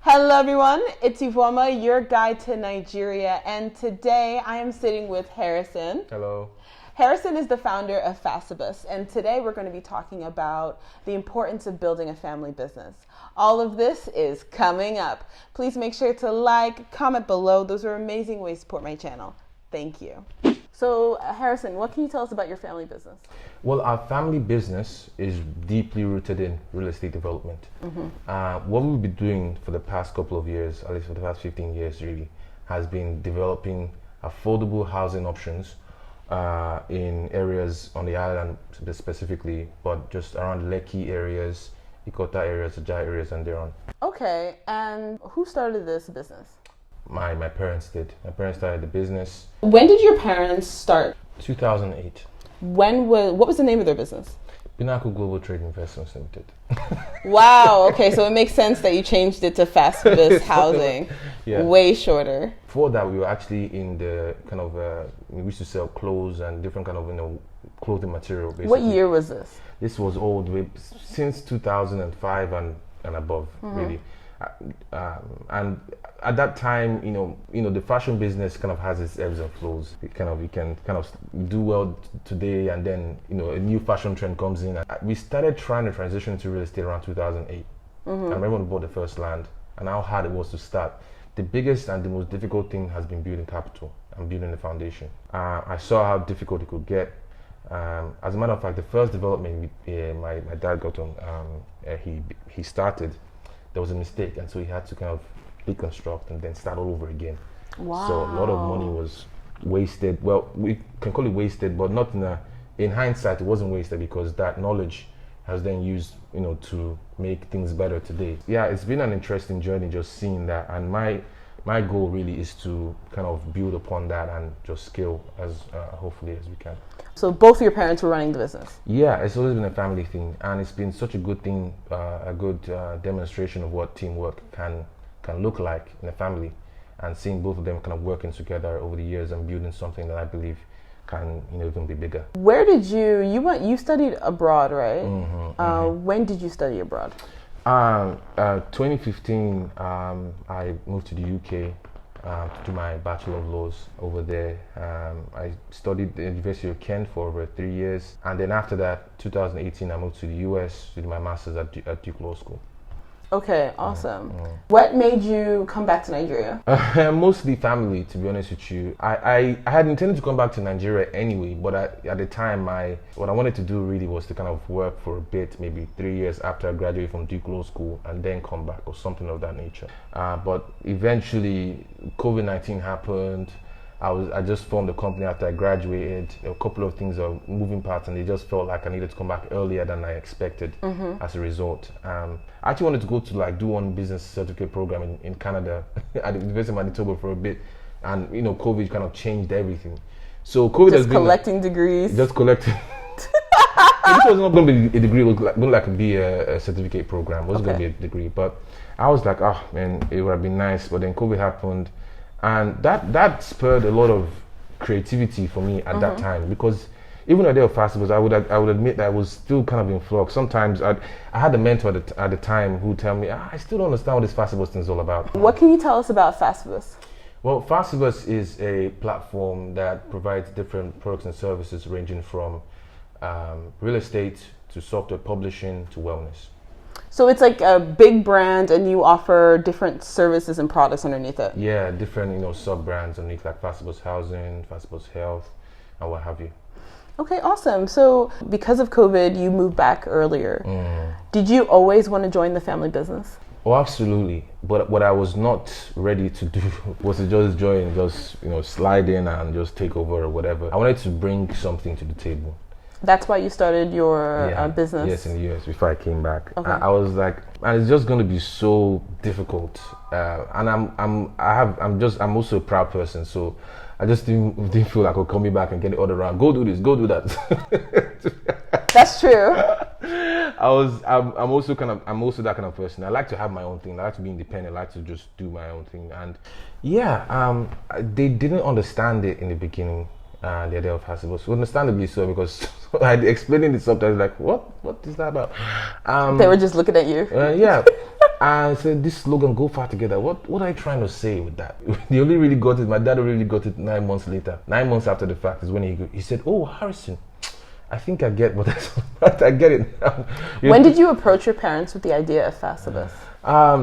Hello everyone, it's Iveoma, your guide to Nigeria, and today I am sitting with Harrison. Hello. Harrison is the founder of Facibus, and today we're going to be talking about the importance of building a family business. All of this is coming up. Please make sure to like, comment below. Those are amazing ways to support my channel. Thank you. So, Harrison, what can you tell us about your family business? Well, our family business is deeply rooted in real estate development. What we've been doing for the past couple of years, at least for the past 15 years really, has been developing affordable housing options in areas on the island specifically, but just around Lekki areas, Ikota areas, Ajah areas, and thereon. Okay, and who started this business? My parents did. My parents started the business. When did your parents start? 2008. What was the name of their business? Pinnacle Global Trade Investments Limited. Wow, okay, so it makes sense that you changed it to Facibus Housing. Yeah. Way shorter. Before that, we were actually in the kind of, we used to sell clothes and different kind of, clothing material, basically. What year was this? This was all the way since 2005 and above, really. And at that time, the fashion business kind of has its ebbs and flows. You can kind of do well today, and then a new fashion trend comes in. We started trying to transition to real estate around 2008. I remember when we bought the first land, and how hard it was to start. The biggest and the most difficult thing has been building capital and building the foundation. I saw how difficult it could get. As a matter of fact, the first development my dad got on, he started. There was a mistake, and so he had to kind of deconstruct and then start all over again. Wow. So a lot of money was wasted. Well, we can call it wasted, but not in hindsight, it wasn't wasted because that knowledge has then used, to make things better today. Yeah, it's been an interesting journey just seeing that, and my goal really is to kind of build upon that and just scale as hopefully as we can. So both of your parents were running the business? Yeah, it's always been a family thing, and it's been such a good thing, a good demonstration of what teamwork can look like in a family, and seeing both of them kind of working together over the years and building something that I believe can even be bigger. Where did you studied abroad, right? When did you study abroad? 2015, I moved to the UK to do my Bachelor of Laws over there. I studied at the University of Kent for over 3 years, and then after that, 2018, I moved to the US to do my Master's at Duke Law School. Okay, awesome. What made you come back to Nigeria? Mostly family, to be honest with you. I had intended to come back to Nigeria anyway, but at the time, what I wanted to do really was to kind of work for a bit, maybe 3 years after I graduated from Duke Law School, and then come back or something of that nature. But eventually, COVID-19 happened. I just formed a company after I graduated. A couple of things are moving parts, and it just felt like I needed to come back earlier than I expected as a result. I actually wanted to go to do one business certificate program in Canada at the University of Manitoba for a bit, and COVID kind of changed everything. So COVID just has been collecting degrees. Just collecting. This was not going to be a degree. It was going to be a certificate program. It wasn't going to be a degree, but I was like, oh man, it would have been nice. But then COVID happened. And that spurred a lot of creativity for me at that time, because even though there were festivals, I would admit that I was still kind of in flux. Sometimes I had a mentor at the time who would tell me, I still don't understand what this Facibus thing is all about. What can you tell us about Facibus? Well, Facibus is a platform that provides different products and services ranging from real estate to software publishing to wellness. So it's like a big brand, and you offer different services and products underneath it. Yeah, different sub brands underneath, like Facibus Housing, Facibus Health, and what have you. Okay, awesome. So because of COVID, you moved back earlier. Did you always want to join the family business? Oh, absolutely. But what I was not ready to do was to just join, slide in and just take over or whatever. I wanted to bring something to the table. That's why you started your business? Yes, in the US before I came back. Okay. I was like, and it's just going to be so difficult. And I'm also a proud person, so I just didn't feel like I'll come back and get the other round. Go do this, go do that. That's true. I'm also that kind of person. I like to have my own thing. I like to be independent. I like to just do my own thing. And they didn't understand it in the beginning. The idea of Facibus, understandably so, because I explaining it sometimes like, what is that about? They were just looking at you. Yeah. I said, this slogan, go far together. What are you trying to say with that? They only really got it. My dad really got it 9 months later. 9 months after the fact is when he said, oh, Harrison, I think I get what I get it now. When did you approach your parents with the idea of Facibus?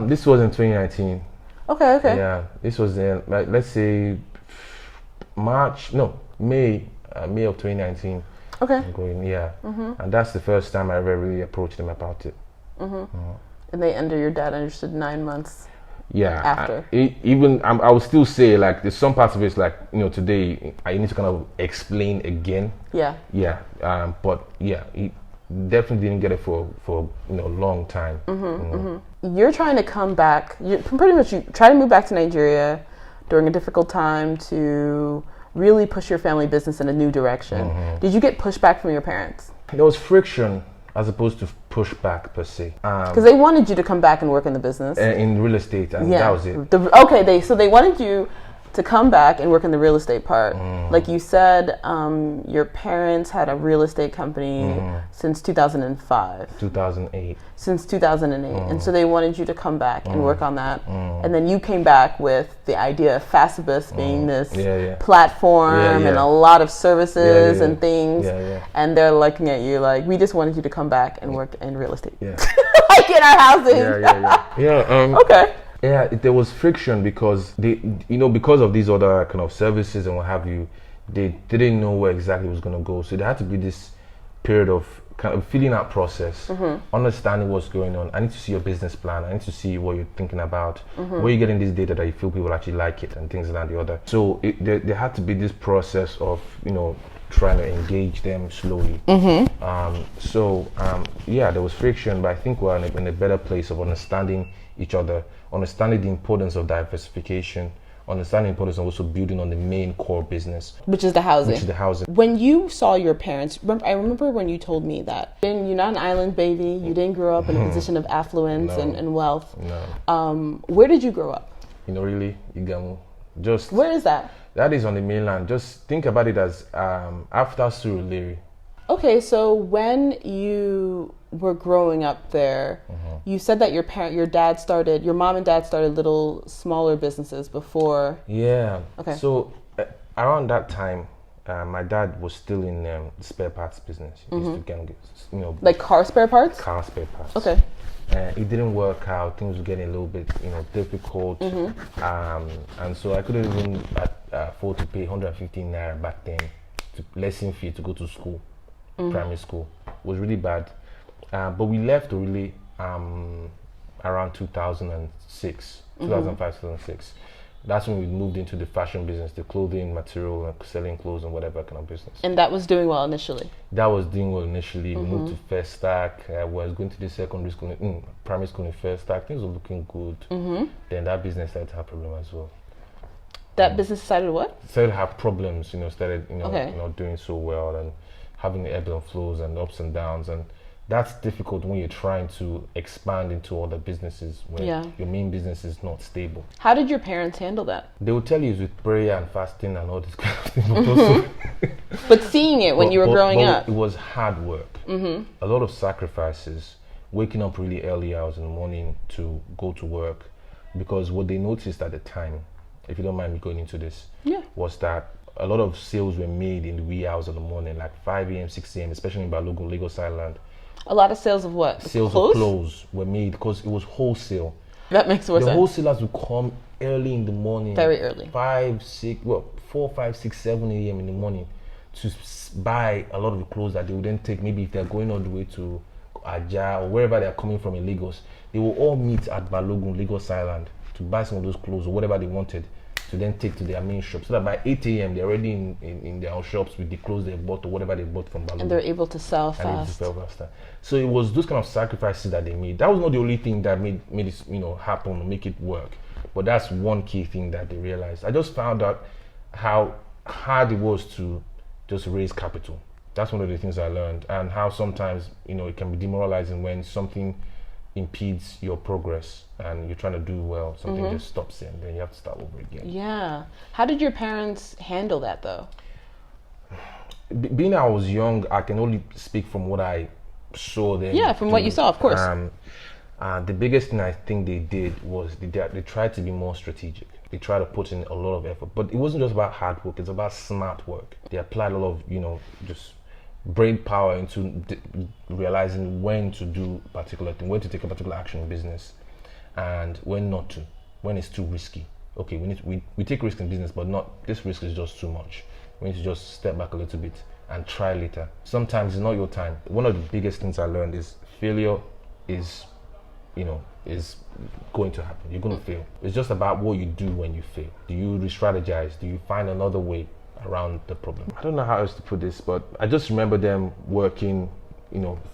This was in 2019. Okay. Yeah, this was in, like, let's say May of 2019. Okay. And that's the first time I ever really approached them about it. And your dad understood 9 months. Yeah. After. I would still say, like, there's some parts of it's like, today I need to kind of explain again. Yeah. Yeah. But yeah, he definitely didn't get it for a long time. You're trying to come back. You try to move back to Nigeria during a difficult time to really push your family business in a new direction. Did you get pushback from your parents? There was friction as opposed to pushback per se. Because they wanted you to come back and work in the business. In real estate, and that was it. They wanted you to come back and work in the real estate part. Like you said, your parents had a real estate company since 2005. 2008. Since 2008. And so they wanted you to come back and work on that. And then you came back with the idea of Facibus being this platform and a lot of services and things. And they're looking at you like, we just wanted you to come back and work in real estate. Like in our houses. Okay. Yeah, there was friction because because of these other kind of services and what have you, they didn't know where exactly it was going to go. So there had to be this period of kind of filling out process, understanding what's going on. I need to see your business plan. I need to see what you're thinking about, where you're getting this data that you feel people actually like it and things like that. The other. So there had to be this process of trying to engage them slowly. There was friction, but I think we're in a better place of understanding each other, understanding the importance of diversification, understanding the importance of also building on the main core business, which is the housing. When you saw your parents, I remember when you told me that you're not an island baby, you didn't grow up in a position of affluence and wealth. No. Where did you grow up? Really, Igamu. Where is that? That is on the mainland. Just think about it as after Surulere. Okay, so when you were growing up there, you said that your mom and dad started little smaller businesses before. Yeah. Okay. So around that time, my dad was still in the spare parts business. He used to get, like car spare parts. Car spare parts. Okay. It didn't work out. Things were getting a little bit, difficult. And so I couldn't even afford to pay 115 naira back then to lesson fee to go to school, primary school. It was really bad. But we left really around 2006, 2005, 2006. That's when we moved into the fashion business, the clothing, material, and selling clothes and whatever kind of business. And that was doing well initially? That was doing well initially. We moved to First Stack. Was going to the secondary school, primary school in First Stack. Things were looking good. Then that business started to have problems as well. That business started what? Started to have problems, started, not doing so well and having the ebbs and flows and ups and downs. And that's difficult when you're trying to expand into other businesses when your main business is not stable. How did your parents handle that? They will tell you it's with prayer and fasting and all this kind of thing. But seeing it when you were growing up. It was hard work. A lot of sacrifices, waking up really early hours in the morning to go to work. Because what they noticed at the time, if you don't mind me going into this, was that a lot of sales were made in the wee hours of the morning, like 5 a.m., 6 a.m., especially in Balogun, Lagos Island. A lot of sales of what? Sales of clothes were made because it was wholesale. That makes more sense. The wholesalers would come early in the morning. Very early. 4, 5, 6, 7 a.m. in the morning to buy a lot of the clothes that they would then take. Maybe if they're going all the way to Aja or wherever they're coming from in Lagos, they will all meet at Balogun, Lagos Island to buy some of those clothes or whatever they wanted to then take to their main shop. So that by 8 a.m. they're already in their own shops with the clothes they bought or whatever they bought from Balogun. And they're able to sell fast. So it was those kind of sacrifices that they made. That was not the only thing that made it happen, make it work. But that's one key thing that they realized. I just found out how hard it was to just raise capital. That's one of the things I learned, and how sometimes it can be demoralizing when something impedes your progress and you're trying to do well, something just stops it and then you have to start over again. Yeah. How did your parents handle that though? Being I was young, I can only speak from what I saw then. Yeah, from what you saw, of course. The biggest thing I think they did was they tried to be more strategic. They tried to put in a lot of effort, but it wasn't just about hard work. It's about smart work. They applied a lot of, just brain power into realizing when to do a particular thing, when to take a particular action in business, and when not to, when it's too risky. Okay, we take risk in business, but not, this risk is just too much. We need to just step back a little bit and try later. Sometimes it's not your time. One of the biggest things I learned is failure is going to happen. You're going to fail. It's just about what you do when you fail. Do you re-strategize? Do you find another way around the problem? I don't know how else to put this, but I just remember them working,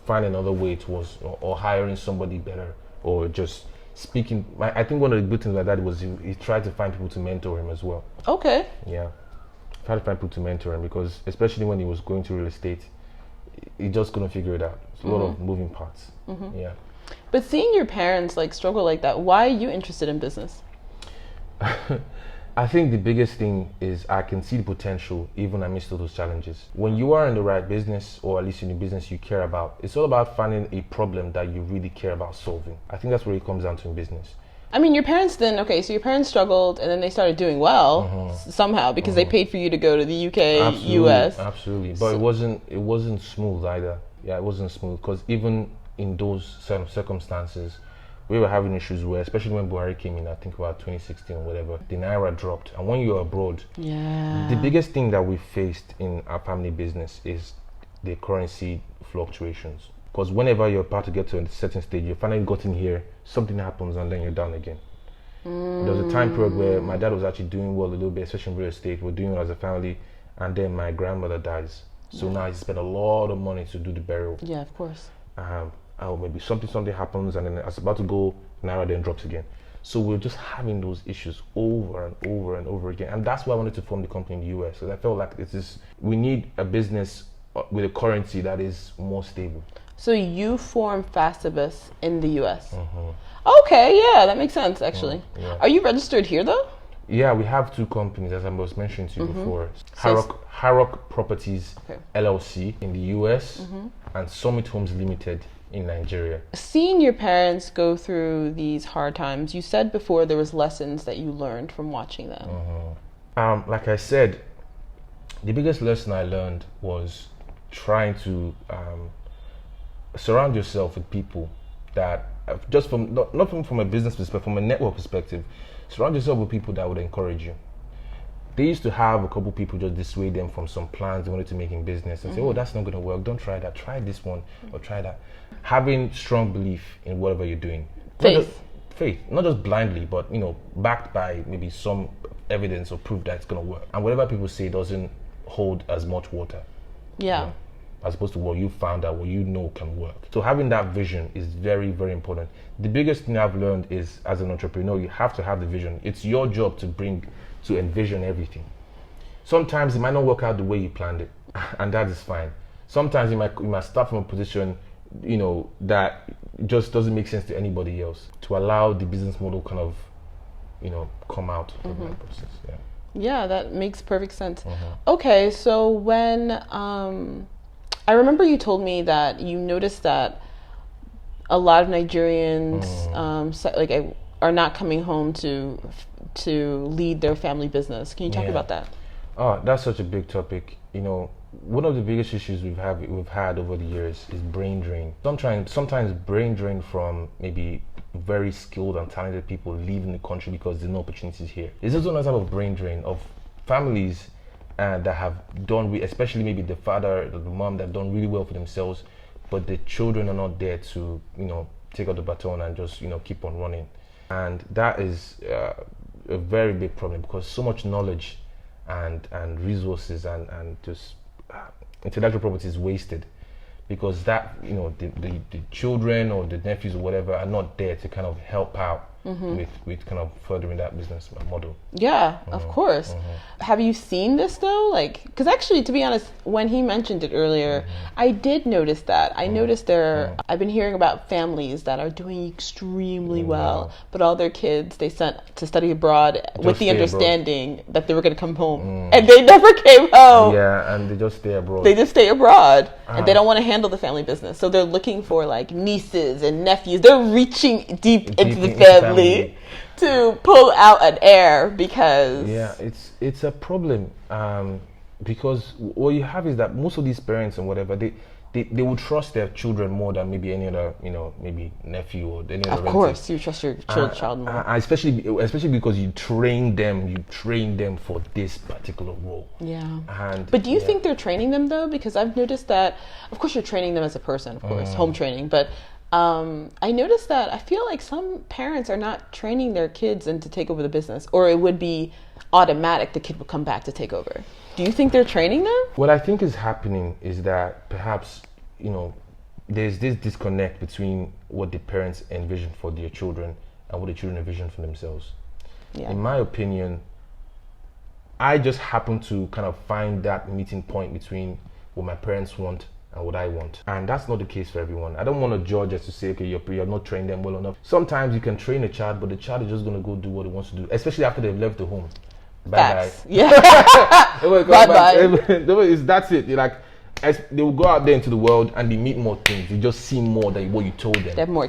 finding another way towards, or hiring somebody better, or just speaking. I think one of the good things like that was he tried to find people to mentor him as well. Okay. Yeah. Tried to find people to mentor him, because especially when he was going to real estate, he just couldn't figure it out. It's a lot of moving parts. Yeah. But seeing your parents struggle like that, why are you interested in business? I think the biggest thing is I can see the potential even amidst all those challenges. When you are in the right business, or at least in the business you care about, it's all about finding a problem that you really care about solving. I think that's where it comes down to in business. I mean, your parents then, so your parents struggled and then they started doing well somehow because they paid for you to go to the UK, US. Absolutely. But it wasn't smooth either. Yeah, it wasn't smooth, because even in those sort of circumstances, we were having issues where, especially when Buhari came in, I think about 2016 or whatever, the Naira dropped. And when you're abroad, the biggest thing that we faced in our family business is the currency fluctuations. Because whenever you're about to get to a certain stage, you're finally gotten here, something happens and then you're down again. There was a time period where my dad was actually doing well a little bit, especially in real estate. We're doing well as a family, and then my grandmother dies. So now he spent a lot of money to do the burial. Yeah, of course. Maybe something happens, and then it's about to go, Naira then drops again. So we're just having those issues over and over and over again. And that's why I wanted to form the company in the US, because I felt like we need a business with a currency that is more stable. So you formed Facibus in the US. Okay, yeah, that makes sense actually. Yeah. Are you registered here though? Yeah, we have two companies, as I was mentioning to you before. Harrock Properties LLC in the US and Summit Homes Limited in Nigeria. Seeing your parents go through these hard times, you said before there was lessons that you learned from watching them. Like I said, the biggest lesson I learned was trying to surround yourself with people that, just from not from a business perspective, from a network perspective, surround yourself with people that would encourage you. They used to have a couple people just dissuade them from some plans they wanted to make in business and say, oh, that's not going to work, don't try that, try this one or try that. Having strong belief in whatever you're doing. Faith, not just blindly, but backed by maybe some evidence or proof that it's going to work. And whatever people say doesn't hold as much water. Yeah. As opposed to what you found out, what you know can work. So having that vision is very, very important. The biggest thing I've learned is, as an entrepreneur, you have to have the vision. It's your job to envision everything. Sometimes it might not work out the way you planned it, and that is fine. Sometimes you might start from a position, that just doesn't make sense to anybody else. To allow the business model kind of, come out from that process. Yeah. Yeah, that makes perfect sense. Okay, so when I remember you told me that you noticed that a lot of Nigerians are not coming home to lead their family business. Can you talk about that? Oh, that's such a big topic. One of the biggest issues we've had over the years is brain drain. Sometimes brain drain from maybe very skilled and talented people leaving the country because there's no opportunities here. There's also another type of brain drain of families that have done, especially maybe the father or the mom, that have done really well for themselves, but the children are not there to take up the baton and just keep on running. And that is a very big problem, because so much knowledge and resources and just intellectual property is wasted, because that the children or the nephews or whatever are not there to kind of help out with kind of furthering that business model. Yeah, of course. Have you seen this though? Like, because actually, to be honest, when he mentioned it earlier, I did notice that. I noticed I've been hearing about families that are doing extremely well, but all their kids they sent to study abroad with the understanding that they were going to come home, and they never came home. Yeah, and they just stay abroad. They just stay abroad, and they don't want to handle the family business. So they're looking for like nieces and nephews. They're reaching deep into the family to pull out an heir because it's a problem because what you have is that most of these parents and whatever they will trust their children more than maybe any other maybe nephew or any other. Of course, you trust your child more, especially because you train them for this particular role. But do you think they're training them though? Because I've noticed that of course you're training them as a person, of course, home training, but I noticed that I feel like some parents are not training their kids in to take over the business, or it would be automatic the kid would come back to take over. Do you think they're training them? What I think is happening is that perhaps, there's this disconnect between what the parents envision for their children and what the children envision for themselves. Yeah. In my opinion, I just happen to kind of find that meeting point between what my parents want and what I want. And that's not the case for everyone. I don't want to judge as to say, okay, you're not training them well enough. Sometimes you can train a child, but the child is just going to go do what he wants to do, especially after they've left the home. Bye-bye. Yeah. Bye-bye. That's it. Like, they will go out there into the world and they meet more things. They just see more than what you told them. They have more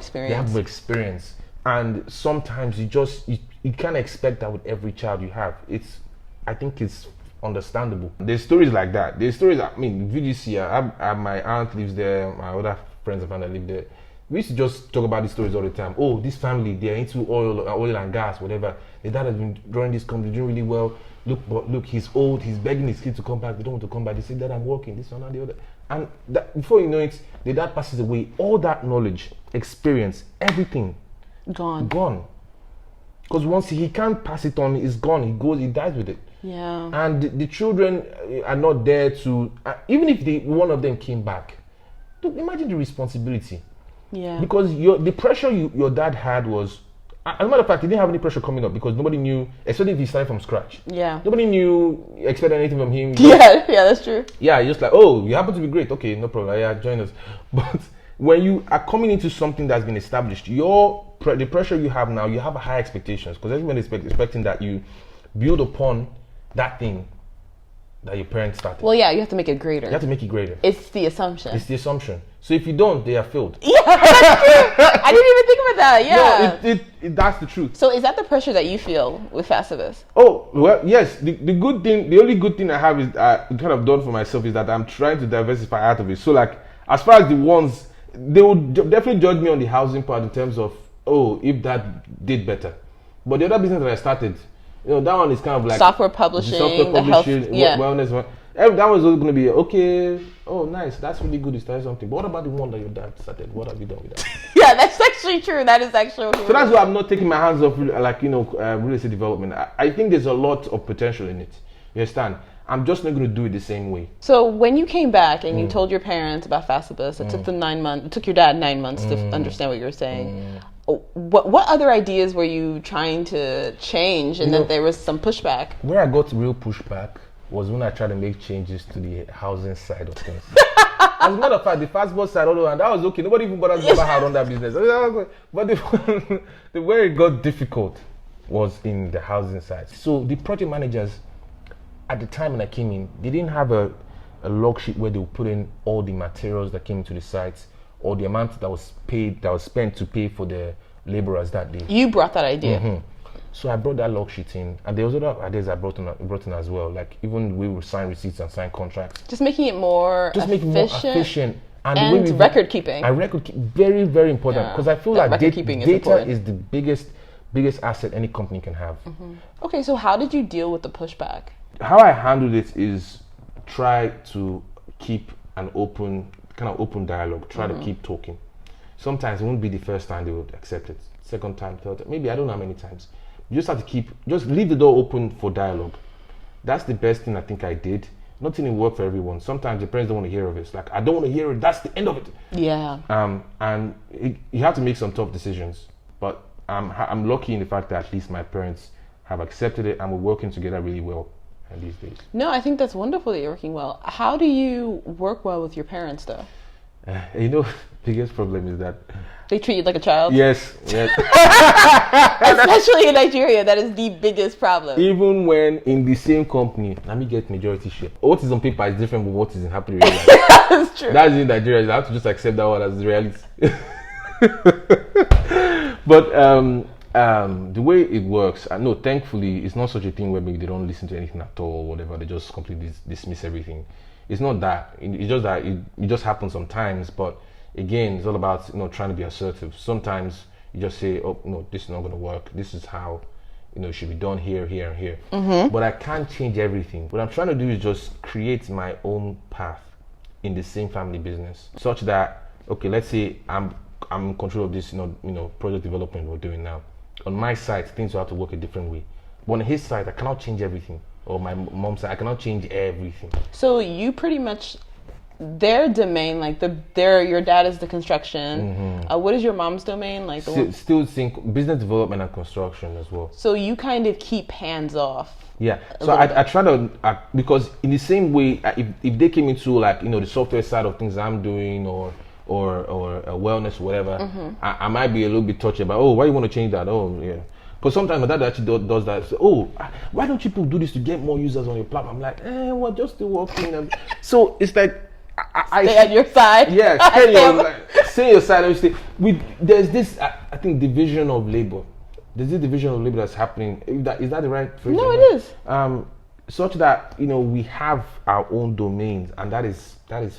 experience. And sometimes you can't expect that with every child you have. I think it's understandable. There's stories like that. There's stories, VGC, my aunt lives there, my other friends and family live there. We used to just talk about these stories all the time. Oh, this family, they're into oil and gas, whatever. Their dad has been running this company, doing really well. Look, he's old, he's begging his kids to come back. They don't want to come back. They say, Dad, I'm working, this one and the other. And before you know it, the dad passes away. All that knowledge, experience, everything, gone. Because once he can't pass it on, it's gone. He dies with it. Yeah. And the children are not there to, even if one of them came back, imagine the responsibility. Yeah. Because the pressure your dad had was, as a matter of fact, he didn't have any pressure coming up because nobody knew, especially if he started from scratch. Yeah. Nobody expected anything from him. Yeah, that's true. Yeah, just like, oh, you happen to be great. Okay, no problem. Yeah, join us. But when you are coming into something that's been established, the pressure you have now, you have high expectations because everyone is expecting that you build upon that thing that your parents started. Well, yeah, you have to make it greater. You have to make it greater. It's the assumption. So if you don't, they are failed. Yeah, that's true. I didn't even think about that. Yeah. No, that's the truth. So is that the pressure that you feel with Facibus? Oh, well, yes. The only good thing I have is kind of done for myself is that I'm trying to diversify out of it. So like, as far as the ones, they would definitely judge me on the housing part in terms of, oh, if that did better. But the other business that I started, that one is kind of like software publishing, the health, wellness one. That was going to be okay. Oh, nice. That's really good. You started something. But what about the one that your dad started? What have you done with that? Yeah, that's actually true. That is actually true. So that's why I'm not taking my hands off, real estate development. I think there's a lot of potential in it. You understand? I'm just not going to do it the same way. So when you came back and you told your parents about Facibus, it took them 9 months. It took your dad 9 months to understand what you were saying. What other ideas were you trying to change, and then there was some pushback? Where I got real pushback was when I tried to make changes to the housing side of things. As a matter of fact, the Facibus side, and that was okay. Nobody even bothered about how to run that business. But the where it got difficult was in the housing side. So the project managers, at the time when I came in, they didn't have a log sheet where they would put in all the materials that came into the sites or the amount that was spent to pay for the laborers that day. You brought that idea. Mm-hmm. So I brought that log sheet in, and there was other ideas I brought in as well. Like even we would sign receipts and sign contracts. Just making it more efficient. And record keeping. Very, very important because I feel like data is the biggest asset any company can have. Mm-hmm. Okay, so how did you deal with the pushback? How I handled it is try to keep an open dialogue. Try to keep talking. Sometimes it won't be the first time they would accept it. Second time, third time, maybe I don't know how many times. You just have to just leave the door open for dialogue. That's the best thing I think I did. Nothing will work for everyone. Sometimes the parents don't want to hear of it. It's like, I don't want to hear it. That's the end of it. Yeah. And you have to make some tough decisions. But I'm lucky in the fact that at least my parents have accepted it, and we're working together really well these days. No, I think that's wonderful that you're working well. How do you work well with your parents, though? Biggest problem is that they treat you like a child. Yes. Especially in Nigeria, that is the biggest problem. Even when in the same company, let me get majority share. What is on paper is different from what is in happening real life. That's true. That's in Nigeria. I have to just accept that one as the reality. But the way it works, no, thankfully, it's not such a thing where maybe they don't listen to anything at all or whatever. They just completely dismiss everything. It's not that. It's just that it just happens sometimes. But again, it's all about trying to be assertive. Sometimes you just say, oh no, this is not going to work. This is how it should be done here, here, and here. Mm-hmm. But I can't change everything. What I'm trying to do is just create my own path in the same family business, such that let's say I'm in control of this project development we're doing now. On my side, things will have to work a different way. But on his side, I cannot change everything. Or my mom's side, I cannot change everything. So you pretty much, their domain, like your dad is the construction. Mm-hmm. What is your mom's domain? Like still think business development and construction as well. So you kind of keep hands off. Yeah. So I try to because in the same way, if they came into the software side of things I'm doing or wellness or whatever, mm-hmm. I might be a little bit touchy about why you want to change that? Oh yeah. But sometimes my dad actually does that. So, why don't people do this to get more users on your platform? I'm like, we're just still working. So it's like I stay on your side. Yeah, stay your side. There's this I think division of labor. There's this division of labor that's happening. Is that the right phrase? No, it is. Such that we have our own domains, and that is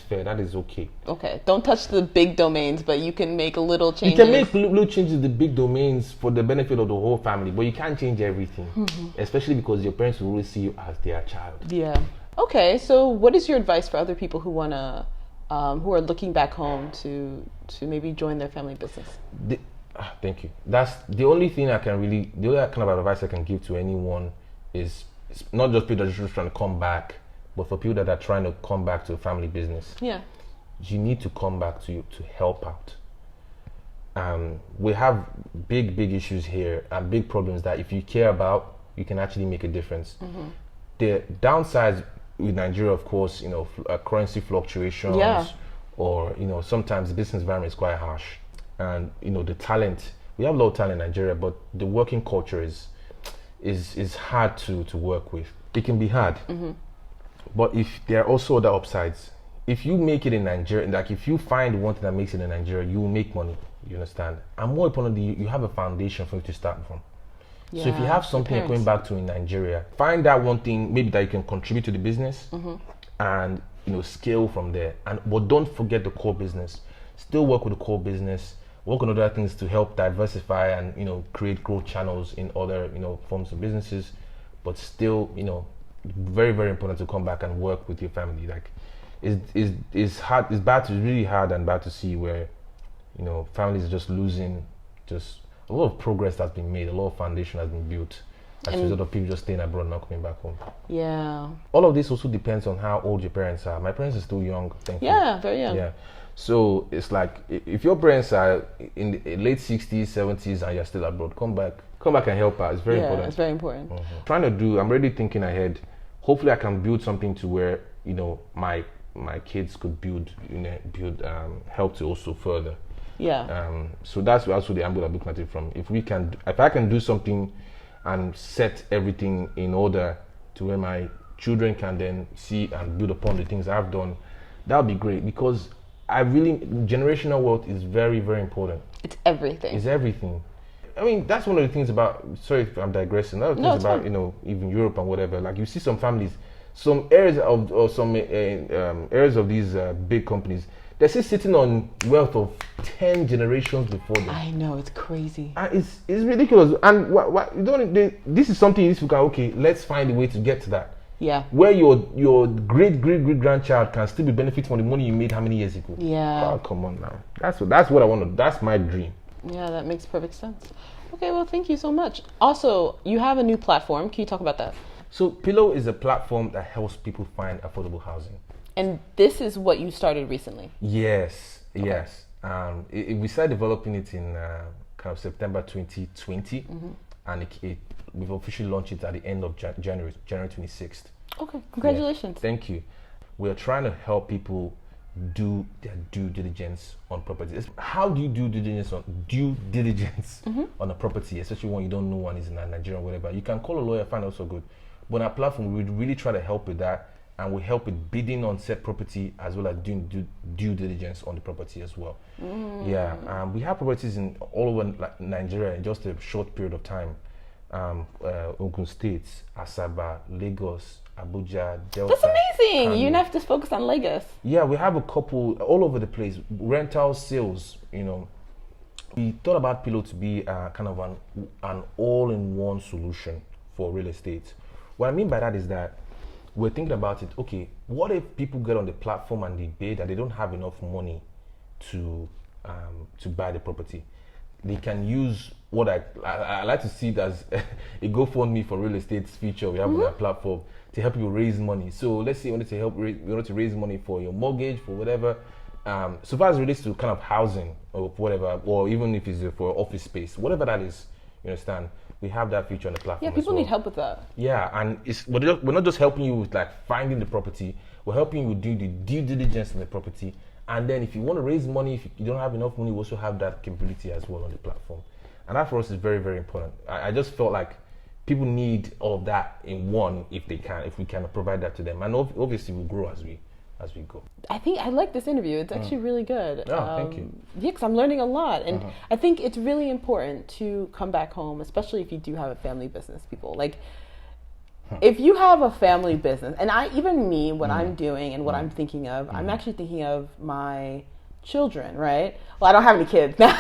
fair. That is okay. Okay, don't touch the big domains, but you can make little changes. You can make little changes to the big domains for the benefit of the whole family, but you can't change everything, mm-hmm. especially because your parents will always see you as their child. Yeah. Okay, so what is your advice for other people who wanna, who are looking back home to maybe join their family business? Thank you. That's the only thing the only kind of advice I can give to anyone is. It's not just people that are just trying to come back, but for people that are trying to come back to a family business. Yeah. You need to come back to help out. We have big issues here and big problems that if you care about, you can actually make a difference. Mm-hmm. The downsides with Nigeria, of course, currency fluctuations, or sometimes the business environment is quite harsh, and the talent. We have a lot of talent in Nigeria, but the working culture is hard to work with. It can be hard. Mm-hmm. But if there are also other upsides, if you make it in Nigeria, like if you find one thing that makes it in Nigeria, you will make money. You understand? And more importantly, you have a foundation for you to start from. Yeah, so if you have something you're going back to in Nigeria, find that one thing maybe that you can contribute to the business, mm-hmm. and scale from there. But don't forget the core business. Still work with the core business. Work on other things to help diversify and create growth channels in other forms of businesses, but still very very important to come back and work with your family. Like it's hard, it's really hard and bad to see where families are just losing just a lot of progress that's been made, a lot of foundation has been built as a result of people just staying abroad and not coming back home. Yeah. All of this also depends on how old your parents are. My parents are still young, thankfully. Yeah, very young. Yeah. So it's like if your parents are in the late 60s, 70s, and you're still abroad, come back and help out. It's very important. It's very important. Mm-hmm. I'm already thinking ahead. Hopefully, I can build something to where my kids could help to also further. Yeah. So that's also the angle I'm looking at it from. If I can do something and set everything in order to where my children can then see and build upon the things I've done, that would be great because. Generational wealth is very, very important. It's everything. I mean, that's one of the things about, sorry if I'm digressing, other things about, even Europe and whatever. Like you see some families, some areas of these big companies, they're still sitting on wealth of 10 generations before them. I know, it's crazy. It's ridiculous. And this is something you okay, let's find a way to get to that. Yeah. Where your great grandchild can still be benefiting from the money you made how many years ago? Yeah. Oh, come on now. That's what I want to. That's my dream. Yeah, that makes perfect sense. Okay, well, thank you so much. Also, you have a new platform. Can you talk about that? So, Pillow is a platform that helps people find affordable housing. And this is what you started recently? Yes. Okay. Yes. We started developing it in kind of September 2020, and we've officially launched it at the end of January 26th. Okay, congratulations. Yeah, thank you. We are trying to help people do their due diligence on properties. How do you do due diligence on a property, especially when you don't know one is in Nigeria or whatever? You can call a lawyer, find also good. But on our platform, we really try to help with that, and we help with bidding on said property as well as doing due diligence on the property as well. Yeah, we have properties in all over Nigeria in just a short period of time. Ogun State, Asaba, Lagos, Abuja, Delta. That's amazing. Kano. You have to focus on Lagos. Yeah, we have a couple all over the place. Rental sales, we thought about Pillow to be kind of an all-in-one solution for real estate. What I mean by that is that we're thinking about it. Okay, what if people get on the platform and they bid and they don't have enough money to buy the property? They can use what I like to see it as a GoFundMe for real estate's future. We have on our platform to help you raise money. So let's say you wanted to raise money for your mortgage, for whatever. So far as it relates to kind of housing or whatever, or even if it's for office space, whatever that is, you understand, we have that feature on the platform. Yeah, people need help with that. Yeah, and we're not just helping you with like finding the property, we're helping you with doing the due diligence on the property. And then if you want to raise money, if you don't have enough money, we also have that capability as well on the platform. And that for us is very, very important. I just felt like people need all of that in one if we can provide that to them. And obviously we'll grow as we go. I think I like this interview. It's actually really good. Oh, thank you. Yeah, because I'm learning a lot. And I think it's really important to come back home, especially if you do have a family business, people. Like, if you have a family business, and what I'm doing and what I'm thinking of, I'm actually thinking of my children, right? Well, I don't have any kids now,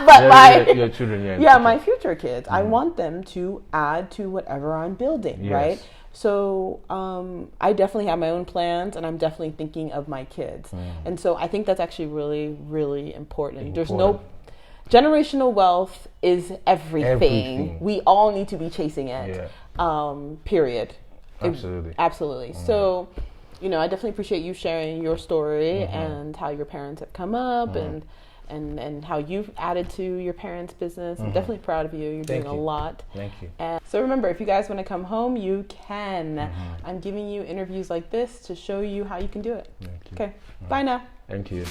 but your children, my future kids. I want them to add to whatever I'm building, right? So I definitely have my own plans, and I'm definitely thinking of my kids. And so I think that's actually really, really important. There's no generational wealth is everything. We all need to be chasing it. Period. Absolutely. So, I definitely appreciate you sharing your story and how your parents have come up and how you've added to your parents' business. I'm definitely proud of you. You're doing a lot. Thank you. And so remember, if you guys want to come home, you can. I'm giving you interviews like this to show you how you can do it. Okay. Bye now. Thank you.